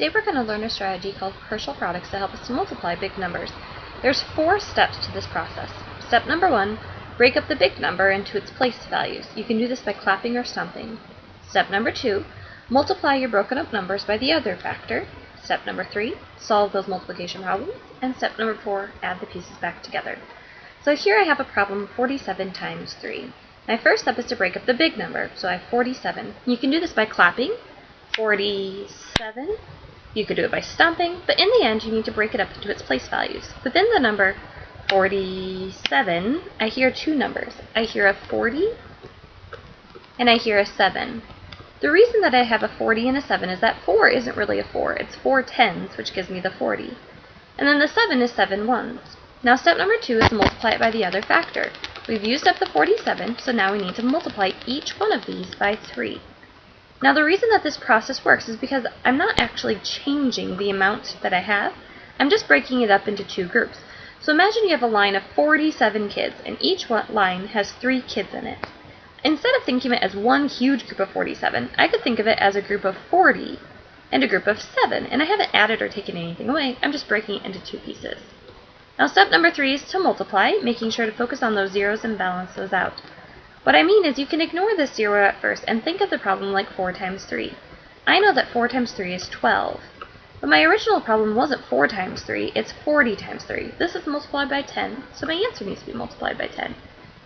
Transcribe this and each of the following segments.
Today we're going to learn a strategy called partial products to help us to multiply big numbers. There's 4 steps to this process. Step number 1, break up the big number into its place values. You can do this by clapping or stomping. Step number 2, multiply your broken up numbers by the other factor. Step number 3, solve those multiplication problems. And step number 4, add the pieces back together. So here I have a problem 47 times 3. My first step is to break up the big number, so I have 47. You can do this by clapping, 47. You could do it by stomping, but in the end you need to break it up into its place values. Within the number 47, I hear 2 numbers. I hear a 40 and I hear a 7. The reason that I have a 40 and a 7 is that 4 isn't really a 4. It's 4 tens, which gives me the 40. And then the 7 is 7 ones. Now step number 2 is to multiply it by the other factor. We've used up the 47, so now we need to multiply each one of these by 3. Now the reason that this process works is because I'm not actually changing the amount that I have. I'm just breaking it up into 2 groups. So imagine you have a line of 47 kids, and each line has 3 kids in it. Instead of thinking of it as one huge group of 47, I could think of it as a group of 40 and a group of 7, and I haven't added or taken anything away. I'm just breaking it into 2 pieces. Now step number 3 is to multiply, making sure to focus on those zeros and balance those out. What I mean is you can ignore this 0 at first and think of the problem like 4 times 3. I know that 4 times 3 is 12. But my original problem wasn't 4 times 3, it's 40 times 3. This is multiplied by 10, so my answer needs to be multiplied by 10.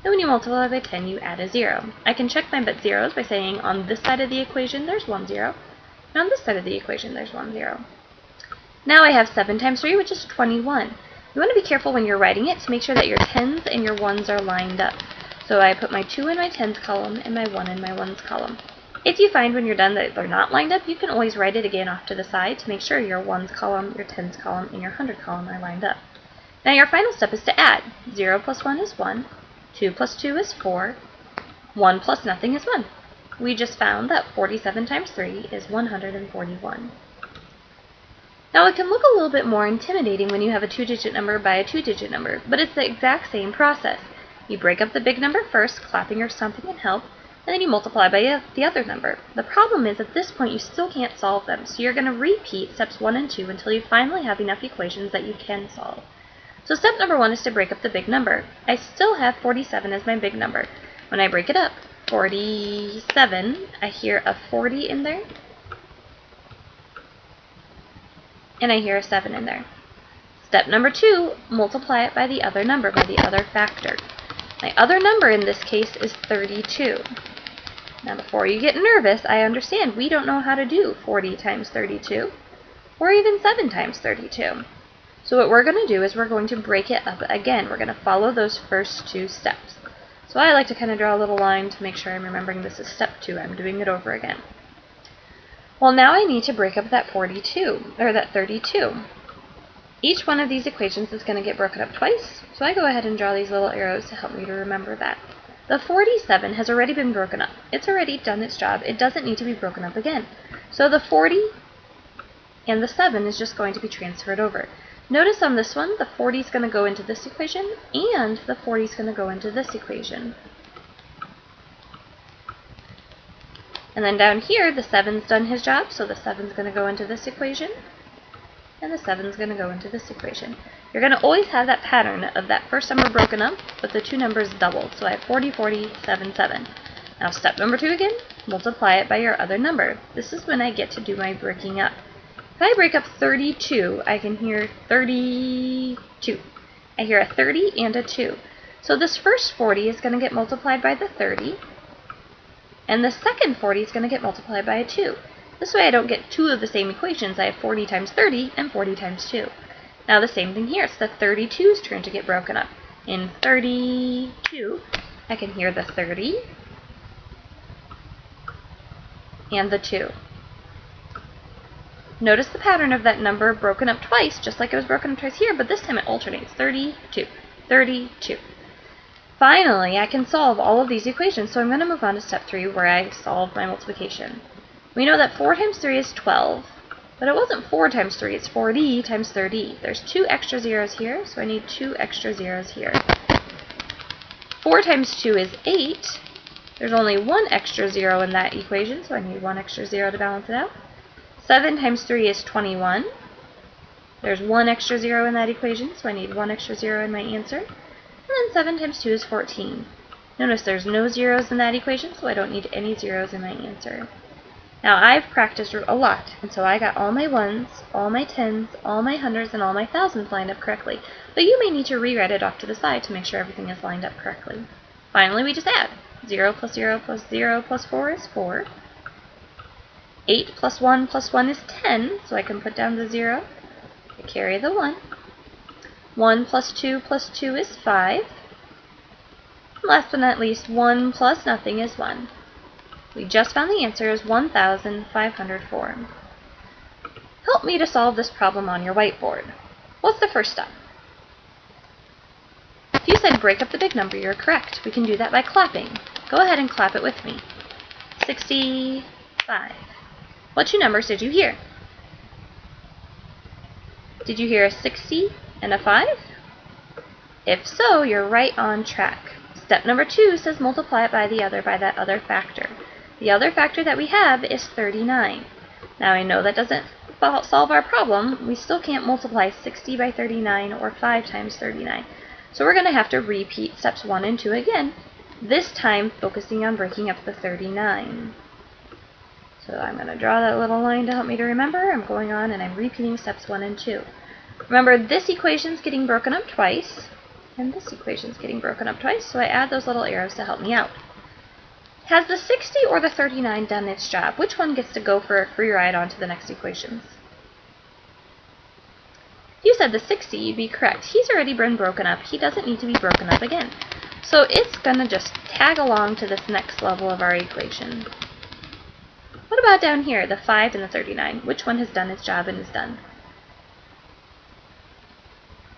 And when you multiply by 10, you add a 0. I can check my zeros by saying on this side of the equation there's 1 0, and on this side of the equation there's 1 0. Now I have 7 times 3, which is 21. You want to be careful when you're writing it to make sure that your 10s and your 1s are lined up. So I put my 2 in my 10s column and my 1 in my 1s column. If you find when you're done that they're not lined up, you can always write it again off to the side to make sure your 1s column, your 10s column, and your 100 column are lined up. Now your final step is to add. 0 plus 1 is 1, 2 plus 2 is 4, 1 plus nothing is 1. We just found that 47 times 3 is 141. Now it can look a little bit more intimidating when you have a 2-digit number by a 2-digit number, but it's the exact same process. You break up the big number first, clapping or stomping can help, and then you multiply by the other number. The problem is at this point you still can't solve them, so you're going to repeat steps 1 and 2 until you finally have enough equations that you can solve. So step number 1 is to break up the big number. I still have 47 as my big number. When I break it up, 47, I hear a 40 in there, and I hear a 7 in there. Step number 2, multiply it by the other number, by the other factor. My other number in this case is 32. Now before you get nervous, I understand we don't know how to do 40 times 32, or even 7 times 32. So what we're going to do is we're going to break it up again. We're going to follow those first 2 steps. So I like to kind of draw a little line to make sure I'm remembering this is step 2. I'm doing it over again. Well, now I need to break up that 32. Each one of these equations is going to get broken up twice, so I go ahead and draw these little arrows to help me to remember that. The 47 has already been broken up. It's already done its job. It doesn't need to be broken up again. So the 40 and the 7 is just going to be transferred over. Notice on this one, the 40 is going to go into this equation, and the 40 is going to go into this equation. And then down here, the 7's done his job, so the 7's going to go into this equation, and the 7's going to go into this equation. You're going to always have that pattern of that first number broken up, but the 2 numbers doubled. So I have 40, 40, 7, 7. Now step number 2 again, multiply it by your other number. This is when I get to do my breaking up. If I break up 32, I can hear 32. I hear a 30 and a 2. So this first 40 is going to get multiplied by the 30, and the second 40 is going to get multiplied by a 2. This way I don't get 2 of the same equations. I have 40 times 30 and 40 times 2. Now the same thing here. It's the 32's turn to get broken up. In 32, I can hear the 30 and the 2. Notice the pattern of that number broken up twice, just like it was broken up twice here, but this time it alternates. 32, 32. Finally, I can solve all of these equations, so I'm going to move on to step 3 where I solve my multiplication. We know that 4 times 3 is 12, but it wasn't 4 times 3, it's 40 times 30. There's 2 extra zeros here, so I need 2 extra zeros here. 4 times 2 is 8. There's only 1 extra zero in that equation, so I need 1 extra zero to balance it out. 7 times 3 is 21. There's one extra 0 in that equation, so I need one extra 0 in my answer. And then 7 times 2 is 14. Notice there's no zeros in that equation, so I don't need any zeros in my answer. Now I've practiced a lot, and so I got all my ones, all my tens, all my hundreds, and all my thousands lined up correctly. But you may need to rewrite it off to the side to make sure everything is lined up correctly. Finally, we just add. 0 plus 0 plus 0 plus 4 is 4. 8 plus 1 plus 1 is 10, so I can put down the 0. I carry the 1. 1 plus 2 is 5. Last but not least, 1 plus nothing is 1. We just found the answer is 1,504. Help me to solve this problem on your whiteboard. What's the first step? If you said break up the big number, you're correct. We can do that by clapping. Go ahead and clap it with me. 65. What two numbers did you hear? Did you hear a 60 and a 5? If so, you're right on track. Step number 2 says multiply it by that other factor. The other factor that we have is 39. Now I know that doesn't solve our problem. We still can't multiply 60 by 39 or 5 times 39. So we're going to have to repeat steps 1 and 2 again, this time focusing on breaking up the 39. So I'm going to draw that little line to help me to remember. I'm going on and I'm repeating steps 1 and 2. Remember, this equation's getting broken up twice, and this equation's getting broken up twice, so I add those little arrows to help me out. Has the 60 or the 39 done its job? Which one gets to go for a free ride on to the next equations? If you said the 60, you'd be correct. He's already been broken up. He doesn't need to be broken up again. So it's going to just tag along to this next level of our equation. What about down here, the 5 and the 39? Which one has done its job and is done?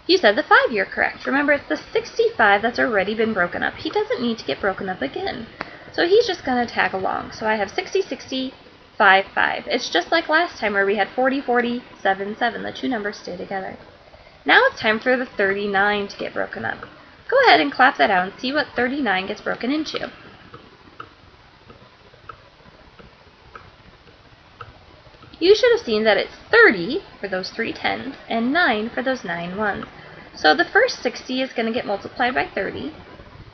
You said the 5, you're correct. Remember, it's the 65 that's already been broken up. He doesn't need to get broken up again. So he's just going to tag along. So I have 60, 60, 5, 5. It's just like last time where we had 40, 40, 7, 7. The two numbers stay together. Now it's time for the 39 to get broken up. Go ahead and clap that out and see what 39 gets broken into. You should have seen that it's 30 for those 3 tens and 9 for those 9 ones. So the first 60 is going to get multiplied by 30.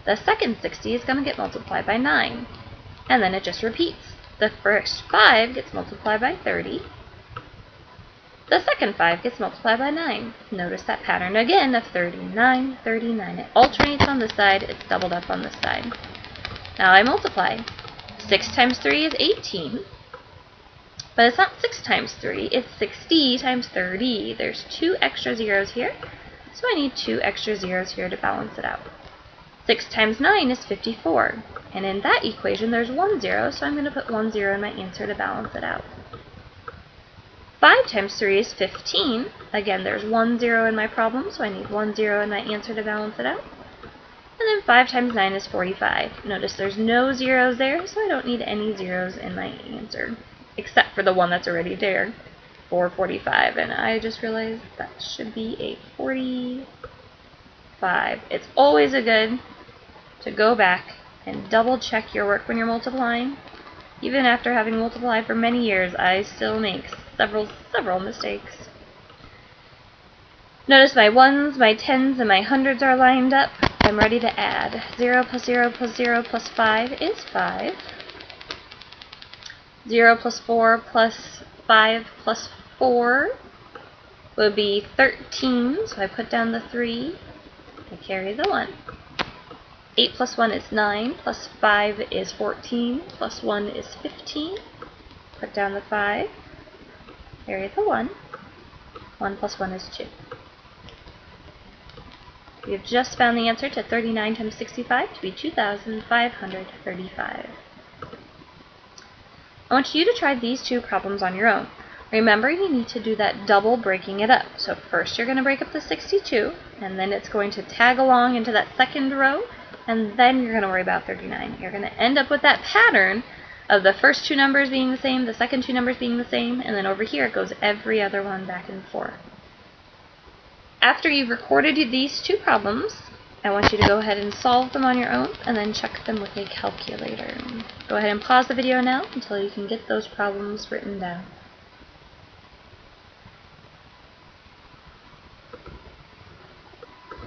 The second 60 is going to get multiplied by 9. And then it just repeats. The first 5 gets multiplied by 30. The second 5 gets multiplied by 9. Notice that pattern again of 39, 39. It alternates on this side, it's doubled up on this side. Now I multiply. 6 times 3 is 18. But it's not 6 times 3, it's 60 times 30. There's 2 extra zeros here, so I need 2 extra zeros here to balance it out. 6 times 9 is 54, and in that equation there's 1 0, so I'm going to put 1 0 in my answer to balance it out. 5 times 3 is 15. Again, there's 1 0 in my problem, so I need 1 0 in my answer to balance it out. And then 5 times 9 is 45. Notice there's no zeros there, so I don't need any zeros in my answer, except for the one that's already there, for 45, and I just realized that should be a 45. It's always a good to go back and double check your work when you're multiplying. Even after having multiplied for many years, I still make several mistakes. Notice my ones, my tens, and my hundreds are lined up. I'm ready to add. 0 plus 0 plus 0 plus 5 is 5. 0 plus 4 plus 5 plus 4 would be 13, so I put down the 3, I carry the 1. 8 plus 1 is 9, plus 5 is 14, plus 1 is 15, put down the 5, carry the 1, 1 plus 1 is 2. We have just found the answer to 39 times 65 to be 2,535. I want you to try these two problems on your own. Remember, you need to do that double breaking it up. So first you're going to break up the 62, and then it's going to tag along into that second row, and then you're going to worry about 39. You're going to end up with that pattern of the first two numbers being the same, the second two numbers being the same, and then over here it goes every other one back and forth. After you've recorded these two problems, I want you to go ahead and solve them on your own and then check them with a calculator. Go ahead and pause the video now until you can get those problems written down.